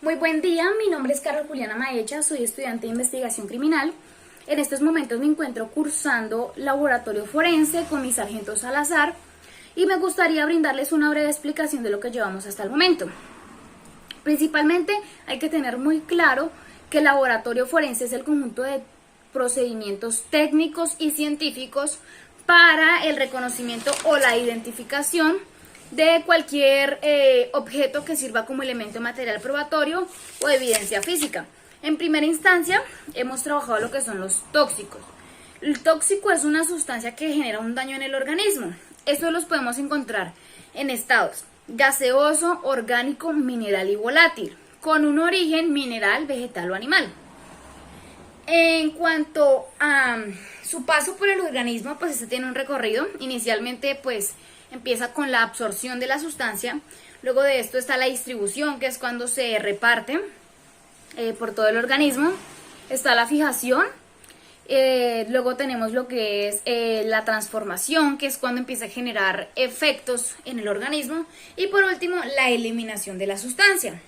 Muy buen día, mi nombre es Carol Juliana Maecha, soy estudiante de investigación criminal. En estos momentos me encuentro cursando laboratorio forense con mi sargento Salazar y me gustaría brindarles una breve explicación de lo que llevamos hasta el momento. Principalmente hay que tener muy claro que el laboratorio forense es el conjunto de procedimientos técnicos y científicos para el reconocimiento o la identificación de cualquier objeto que sirva como elemento material probatorio o evidencia física. En primera instancia, hemos trabajado lo que son los tóxicos. El tóxico es una sustancia que genera un daño en el organismo. Estos los podemos encontrar en estados gaseoso, orgánico, mineral y volátil, con un origen mineral, vegetal o animal. En cuanto a su paso por el organismo, pues este tiene un recorrido. Inicialmente, pues empieza con la absorción de la sustancia, luego de esto está la distribución, que es cuando se reparte por todo el organismo, está la fijación, luego tenemos lo que es la transformación, que es cuando empieza a generar efectos en el organismo, y por último la eliminación de la sustancia.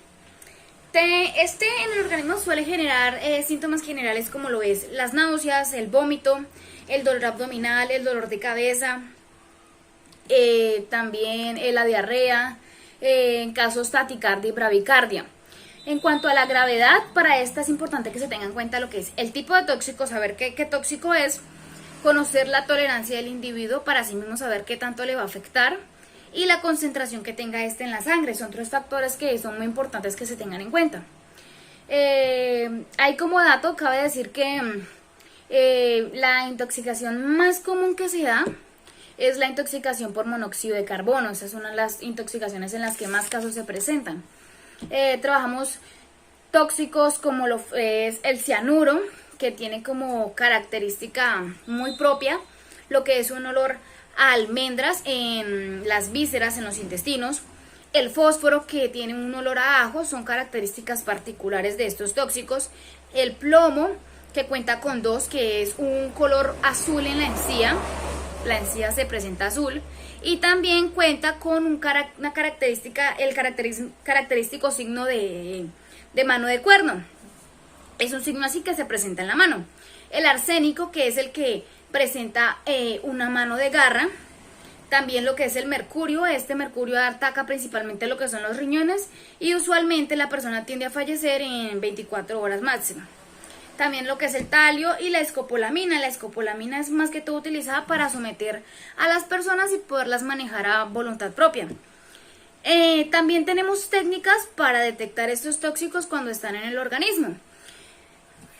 Este en el organismo suele generar síntomas generales como lo es las náuseas, el vómito, el dolor abdominal, el dolor de cabeza, también la diarrea, en casos taquicardia y bravicardia. En cuanto a la gravedad, para esta es importante que se tenga en cuenta lo que es el tipo de tóxico, saber qué tóxico es, conocer la tolerancia del individuo para así mismo saber qué tanto le va a afectar y la concentración que tenga este en la sangre. Son tres factores que son muy importantes que se tengan en cuenta. Hay como dato, cabe decir que la intoxicación más común que se da es la intoxicación por monóxido de carbono. Esa es una de las intoxicaciones en las que más casos se presentan. Trabajamos tóxicos como lo es el cianuro, que tiene como característica muy propia lo que es un olor a almendras en las vísceras, en los intestinos. El fósforo, que tiene un olor a ajo, son características particulares de estos tóxicos. El plomo, que cuenta con dos, que es un color azul en la encía se presenta azul, y también cuenta con una característica, el característico signo de mano de cuerno. Es un signo así que se presenta en la mano. El arsénico, que es el que presenta una mano de garra. También lo que es el mercurio, este mercurio ataca principalmente lo que son los riñones y usualmente la persona tiende a fallecer en 24 horas máximo. También lo que es el talio y la escopolamina. La escopolamina es más que todo utilizada para someter a las personas y poderlas manejar a voluntad propia. También tenemos técnicas para detectar estos tóxicos cuando están en el organismo.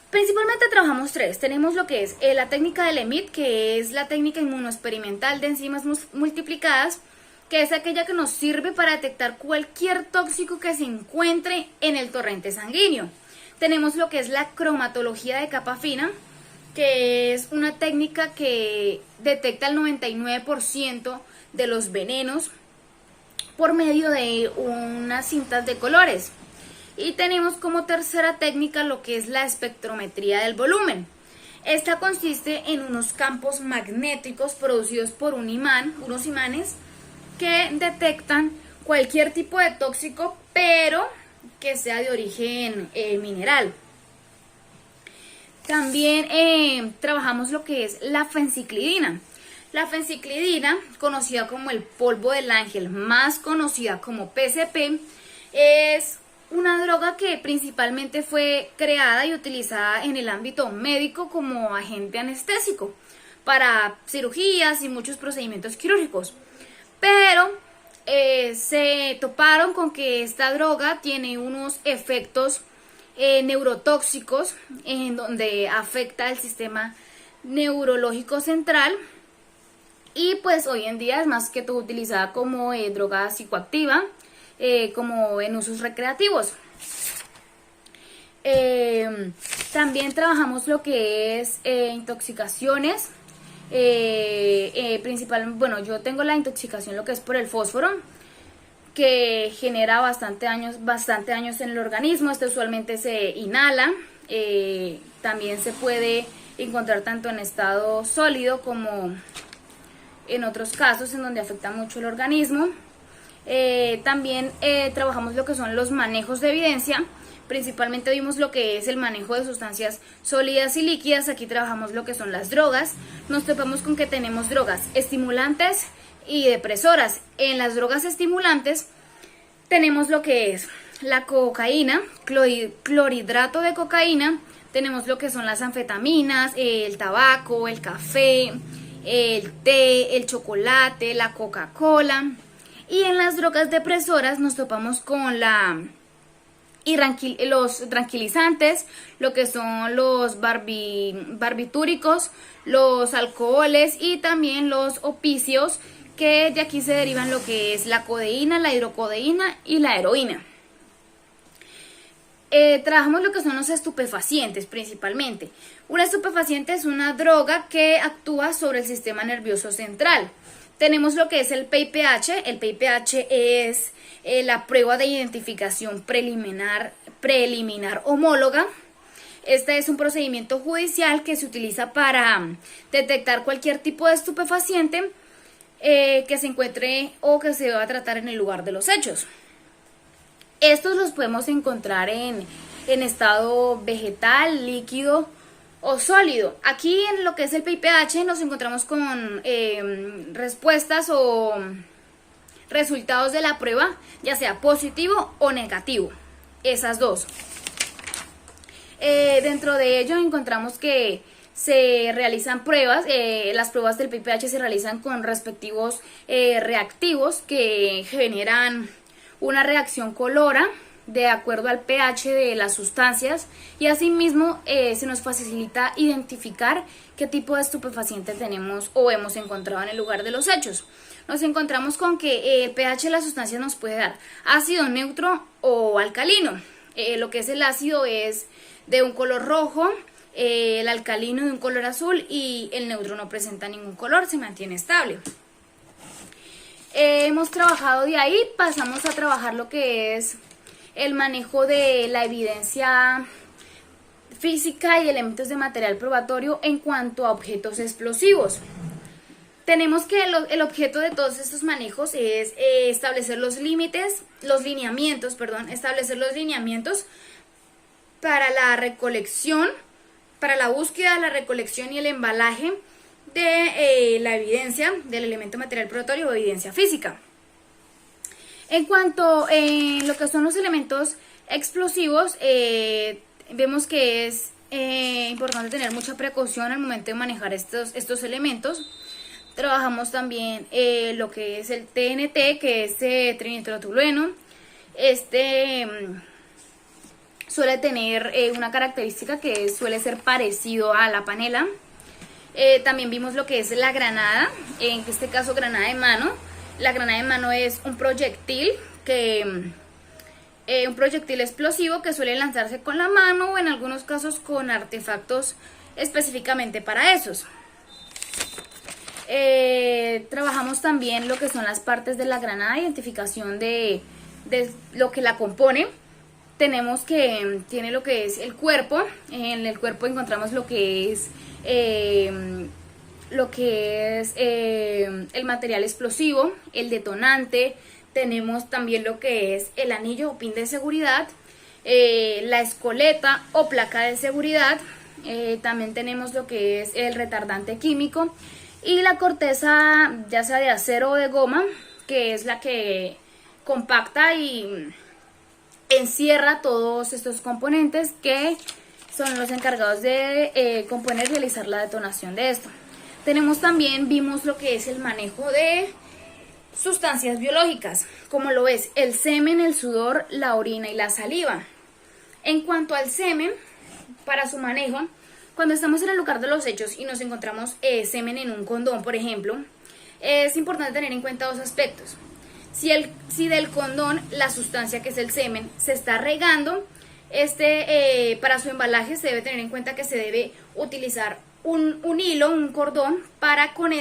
Principalmente trabajamos tres. Tenemos lo que es la técnica del EMIT, que es la técnica inmunoexperimental de enzimas multiplicadas, que es aquella que nos sirve para detectar cualquier tóxico que se encuentre en el torrente sanguíneo. Tenemos lo que es la cromatología de capa fina, que es una técnica que detecta el 99% de los venenos por medio de unas cintas de colores. Y tenemos como tercera técnica lo que es la espectrometría del volumen. Esta consiste en unos campos magnéticos producidos por unos imanes que detectan cualquier tipo de tóxico, pero que sea de origen mineral. También trabajamos lo que es la fenciclidina. La fenciclidina, conocida como el polvo del ángel, más conocida como PCP, es una droga que principalmente fue creada y utilizada en el ámbito médico como agente anestésico para cirugías y muchos procedimientos quirúrgicos. Pero se toparon con que esta droga tiene unos efectos neurotóxicos en donde afecta el sistema neurológico central, y pues hoy en día es más que todo utilizada como droga psicoactiva, como en usos recreativos. También trabajamos lo que es intoxicaciones. Bueno, yo tengo la intoxicación lo que es por el fósforo, que genera bastante daños en el organismo. Este usualmente se inhala. También se puede encontrar tanto en estado sólido como en otros casos en donde afecta mucho el organismo. También trabajamos lo que son los manejos de evidencia, Principalmente vimos lo que es el manejo de sustancias sólidas y líquidas. Aquí trabajamos lo que son las drogas. Nos topamos con que tenemos drogas estimulantes y depresoras. En las drogas estimulantes tenemos lo que es la cocaína, clorhidrato de cocaína, tenemos lo que son las anfetaminas, el tabaco, el café, el té, el chocolate, la Coca-Cola. Y en las drogas depresoras nos topamos con los tranquilizantes, lo que son los barbitúricos, los alcoholes y también los opicios, que de aquí se derivan lo que es la codeína, la hidrocodeína y la heroína. Trabajamos lo que son los estupefacientes principalmente. Un estupefaciente es una droga que actúa sobre el sistema nervioso central. Tenemos lo que es el PIPH. El PIPH es la prueba de identificación preliminar homóloga. Este es un procedimiento judicial que se utiliza para detectar cualquier tipo de estupefaciente que se encuentre o que se va a tratar en el lugar de los hechos. Estos los podemos encontrar en estado vegetal, líquido o sólido. Aquí en lo que es el PIPH nos encontramos con respuestas o resultados de la prueba, ya sea positivo o negativo, esas dos. Dentro de ello encontramos que se realizan pruebas, las pruebas del PIPH se realizan con respectivos reactivos que generan una reacción colora de acuerdo al pH de las sustancias, y asimismo se nos facilita identificar qué tipo de estupefaciente tenemos o hemos encontrado en el lugar de los hechos. Nos encontramos con que el pH de la sustancia nos puede dar ácido, neutro o alcalino. Lo que es el ácido es de un color rojo, el alcalino de un color azul y el neutro no presenta ningún color, se mantiene estable. Hemos trabajado de ahí, pasamos a trabajar lo que es el manejo de la evidencia física y elementos de material probatorio en cuanto a objetos explosivos. Tenemos que el objeto de todos estos manejos es establecer establecer los lineamientos para la recolección, para la búsqueda, la recolección y el embalaje de la evidencia del elemento material probatorio o evidencia física. En cuanto a lo que son los elementos explosivos, vemos que es importante tener mucha precaución al momento de manejar estos elementos. Trabajamos también lo que es el TNT, que es trinitrotolueno. Suele tener una característica que suele ser parecido a la panela. También vimos lo que es la granada, en este caso granada de mano. La granada de mano es un proyectil explosivo que suele lanzarse con la mano o en algunos casos con artefactos específicamente para esos. Trabajamos también lo que son las partes de la granada, identificación de lo que la compone. Tenemos que tiene lo que es el cuerpo. En el cuerpo encontramos lo que es el material explosivo, el detonante. Tenemos también lo que es el anillo o pin de seguridad, la escoleta o placa de seguridad. También tenemos lo que es el retardante químico y la corteza, ya sea de acero o de goma, que es la que compacta y encierra todos estos componentes que son los encargados de componer y realizar la detonación de esto. Vimos lo que es el manejo de sustancias biológicas, como lo es el semen, el sudor, la orina y la saliva. En cuanto al semen, para su manejo, cuando estamos en el lugar de los hechos y nos encontramos semen en un condón, por ejemplo, es importante tener en cuenta dos aspectos. Si del condón, la sustancia que es el semen, se está regando, para su embalaje se debe tener en cuenta que se debe utilizar un hilo, un cordón, para con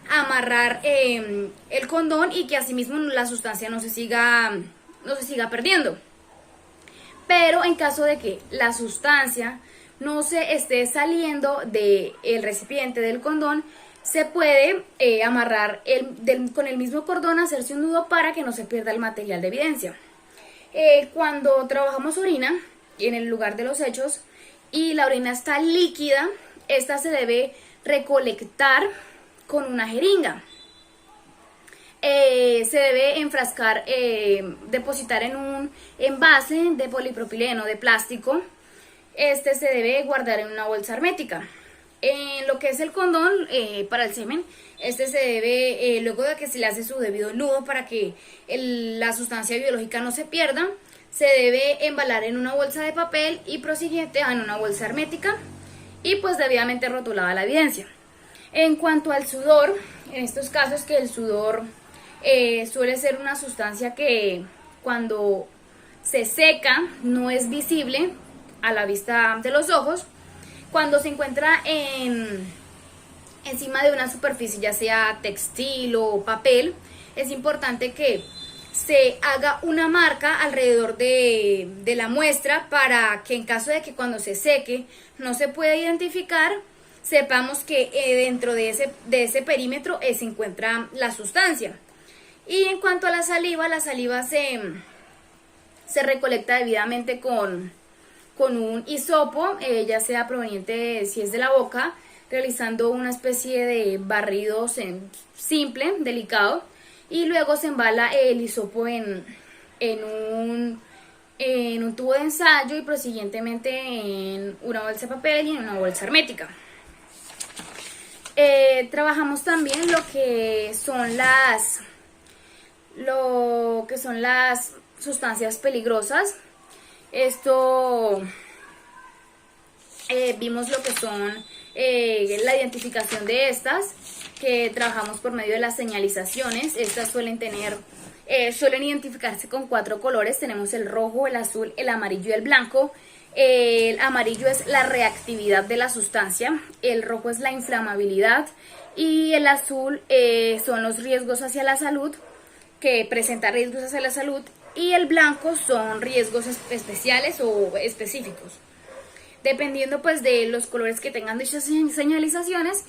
amarrar el condón y que asimismo la sustancia no se siga perdiendo. Pero en caso de que la sustancia no se esté saliendo del recipiente del condón, se puede amarrar con el mismo cordón, hacerse un nudo para que no se pierda el material de evidencia. Cuando trabajamos orina en el lugar de los hechos y la orina está líquida, esta se debe recolectar con una jeringa. Se debe enfrascar, depositar en un envase de polipropileno, de plástico. Este se debe guardar en una bolsa hermética. En lo que es el condón para el semen, este se debe, luego de que se le hace su debido nudo para que la sustancia biológica no se pierda, se debe embalar en una bolsa de papel y prosiguiente en una bolsa hermética y pues debidamente rotulada la evidencia. En cuanto al sudor, en estos casos que el sudor suele ser una sustancia que cuando se seca no es visible a la vista de los ojos. Cuando se encuentra encima de una superficie, ya sea textil o papel, es importante que se haga una marca alrededor de la muestra para que en caso de que cuando se seque no se pueda identificar, sepamos que dentro de ese perímetro se encuentra la sustancia. Y en cuanto a la saliva se recolecta debidamente con un hisopo, ya sea proveniente, si es de la boca, realizando una especie de barrido simple, delicado, y luego se embala el hisopo en un tubo de ensayo y prosiguientemente en una bolsa de papel y en una bolsa hermética. Trabajamos también lo que son las sustancias peligrosas. Esto vimos lo que son la identificación de estas, que trabajamos por medio de las señalizaciones. Estas suelen identificarse con 4 colores. Tenemos el rojo, el azul, el amarillo y el blanco. El amarillo es la reactividad de la sustancia, el rojo es la inflamabilidad y el azul son los riesgos hacia la salud, que presenta riesgos hacia la salud, y el blanco son riesgos especiales o específicos. Dependiendo pues de los colores que tengan dichas señalizaciones,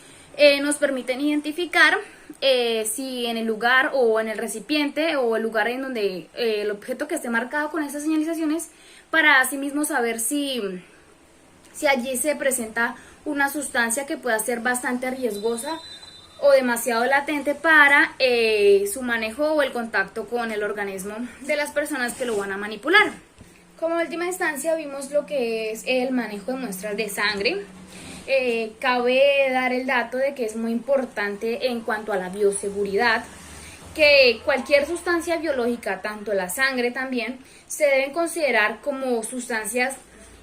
nos permiten identificar si en el lugar o en el recipiente o el lugar en donde el objeto que esté marcado con estas señalizaciones, para asimismo saber si allí se presenta una sustancia que pueda ser bastante riesgosa o demasiado latente para su manejo o el contacto con el organismo de las personas que lo van a manipular. Como última instancia vimos lo que es el manejo de muestras de sangre. Cabe dar el dato de que es muy importante en cuanto a la bioseguridad, que cualquier sustancia biológica, tanto la sangre también, se deben considerar como sustancias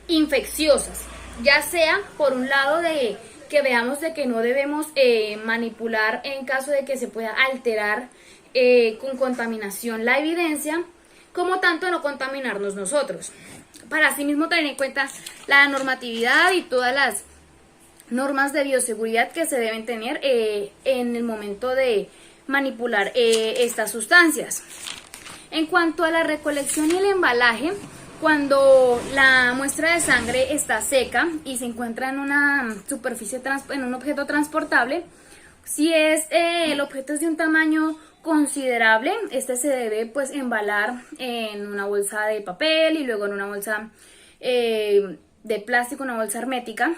infecciosas, ya sea por un lado de que veamos de que no debemos manipular en caso de que se pueda alterar con contaminación la evidencia, como tanto no contaminarnos nosotros. Para asimismo tener en cuenta la normatividad y todas las normas de bioseguridad que se deben tener en el momento de manipular estas sustancias. En cuanto a la recolección y el embalaje, cuando la muestra de sangre está seca y se encuentra en una superficie, en un objeto transportable, si el objeto es de un tamaño considerable, este se debe pues embalar en una bolsa de papel y luego en una bolsa de plástico, una bolsa hermética.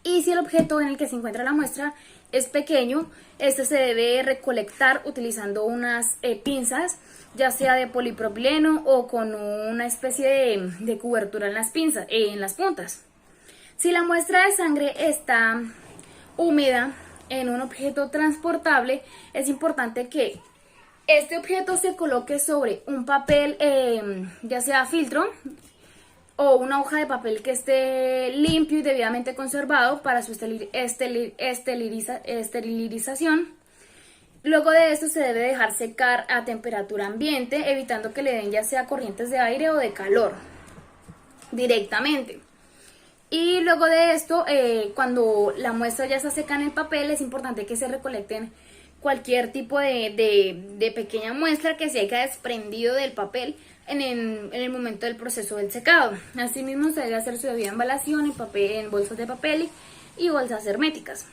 Y si el objeto en el que se encuentra la muestra es pequeño, este se debe recolectar utilizando unas pinzas, ya sea de polipropileno o con una especie de cobertura en las puntas. Si la muestra de sangre está húmeda en un objeto transportable, es importante que este objeto se coloque sobre un papel, ya sea filtro o una hoja de papel que esté limpio y debidamente conservado para su esterilización. Luego de esto se debe dejar secar a temperatura ambiente, evitando que le den ya sea corrientes de aire o de calor directamente. Y luego de esto, cuando la muestra ya está seca en el papel, es importante que se recolecten cualquier tipo de pequeña muestra que se haya desprendido del papel en el momento del proceso del secado. Asimismo, se debe hacer su debida embalación en bolsas de papel y bolsas herméticas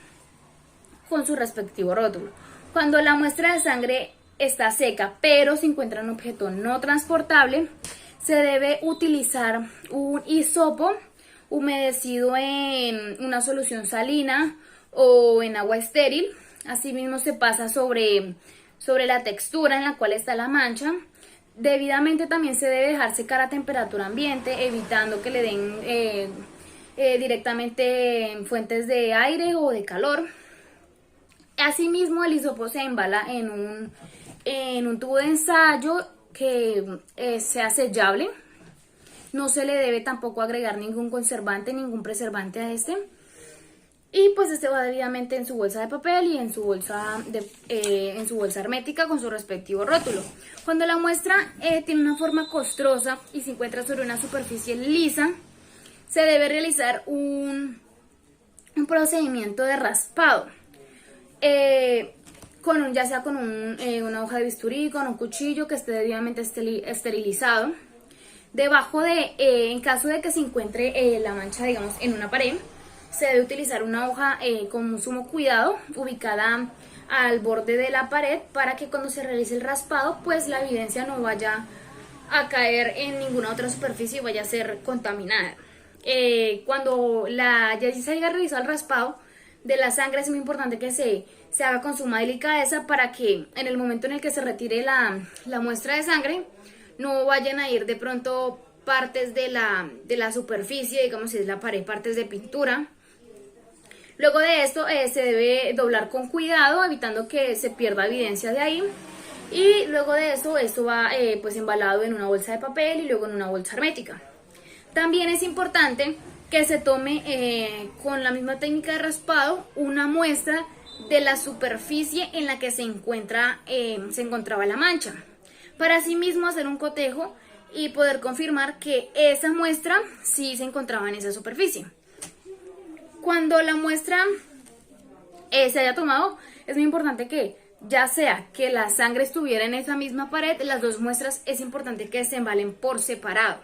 con su respectivo rótulo. Cuando la muestra de sangre está seca, pero se encuentra un objeto no transportable, se debe utilizar un hisopo humedecido en una solución salina o en agua estéril. Asimismo se pasa sobre la textura en la cual está la mancha. Debidamente también se debe dejar secar a temperatura ambiente, evitando que le den directamente fuentes de aire o de calor. Asimismo, el hisopo se embala en un tubo de ensayo que sea sellable. No se le debe tampoco agregar ningún conservante, ningún preservante a este. Y pues este va debidamente en su bolsa de papel y en su bolsa hermética con su respectivo rótulo. Cuando la muestra tiene una forma costrosa y se encuentra sobre una superficie lisa, se debe realizar un procedimiento de raspado. Ya sea con una hoja de bisturí, con un cuchillo que esté debidamente esterilizado. Debajo en caso de que se encuentre la mancha, digamos, en una pared, se debe utilizar una hoja con sumo cuidado, ubicada al borde de la pared, para que cuando se realice el raspado, pues la evidencia no vaya a caer en ninguna otra superficie y vaya a ser contaminada. Cuando ya se haya realizado el raspado de la sangre, es muy importante que se haga con suma delicadeza para que en el momento en el que se retire la muestra de sangre, no vayan a ir de pronto partes de la superficie, digamos si es la pared, partes de pintura. Luego de esto se debe doblar con cuidado, evitando que se pierda evidencia de ahí. Y luego de esto va pues embalado en una bolsa de papel y luego en una bolsa hermética. También es importante que se tome con la misma técnica de raspado una muestra de la superficie en la que se encontraba la mancha, para así mismo hacer un cotejo y poder confirmar que esa muestra sí se encontraba en esa superficie. Cuando la muestra se haya tomado, es muy importante que, ya sea que la sangre estuviera en esa misma pared, las dos muestras es importante que se embalen por separado.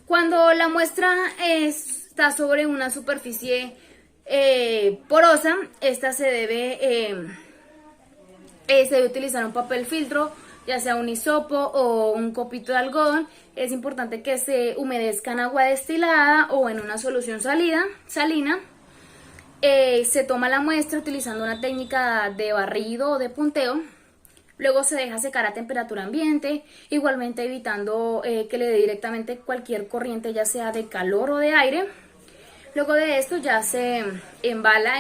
Cuando la muestra está sobre una superficie porosa, esta se debe utilizar un papel filtro, ya sea un hisopo o un copito de algodón. Es importante que se humedezca en agua destilada o en una solución salina. Se toma la muestra utilizando una técnica de barrido o de punteo. Luego se deja secar a temperatura ambiente, igualmente evitando que le dé directamente cualquier corriente, ya sea de calor o de aire. Luego de esto ya se embala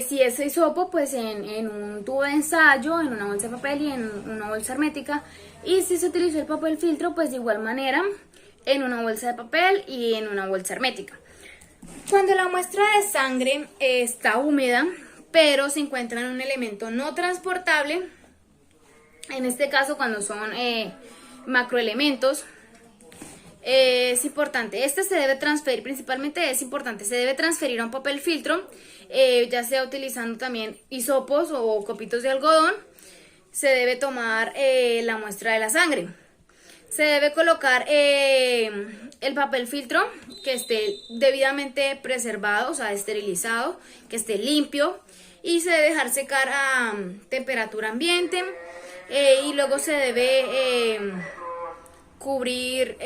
si es hisopo, pues en un tubo de ensayo, en una bolsa de papel y en una bolsa hermética. Y si se utilizó el papel filtro, pues de igual manera en una bolsa de papel y en una bolsa hermética. Cuando la muestra de sangre está húmeda, pero se encuentra en un elemento no transportable, en este caso cuando son macroelementos, es importante, se debe transferir, principalmente es importante, se debe transferir a un papel filtro, ya sea utilizando también hisopos o copitos de algodón. Se debe tomar la muestra de la sangre. Se debe colocar el papel filtro que esté debidamente preservado, o sea, esterilizado, que esté limpio, y se debe dejar secar a temperatura ambiente, y luego se debe cubrir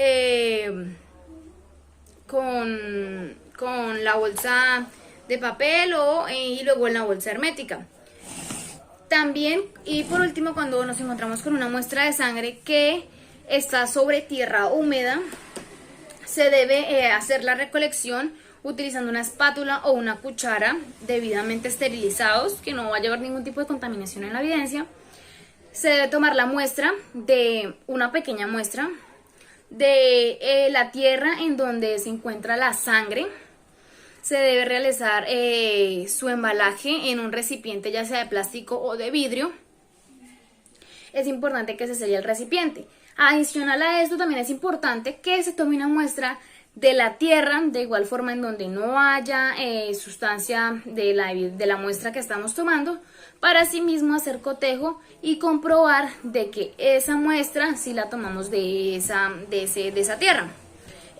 con la bolsa de papel y luego en la bolsa hermética. También, y por último, cuando nos encontramos con una muestra de sangre que está sobre tierra húmeda, se debe hacer la recolección utilizando una espátula o una cuchara debidamente esterilizados, que no va a llevar ningún tipo de contaminación en la evidencia. Se debe tomar la muestra, una pequeña muestra de la tierra en donde se encuentra la sangre. Se debe realizar su embalaje en un recipiente, ya sea de plástico o de vidrio. Es importante que se selle el recipiente. Adicional a esto, también es importante que se tome una muestra de la tierra, de igual forma en donde no haya sustancia de la muestra que estamos tomando, para así mismo hacer cotejo y comprobar de que esa muestra sí la tomamos de esa tierra.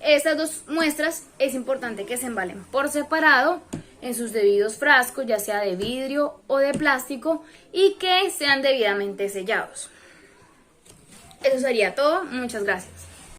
Estas dos muestras es importante que se embalen por separado en sus debidos frascos, ya sea de vidrio o de plástico, y que sean debidamente sellados. Eso sería todo. Muchas gracias.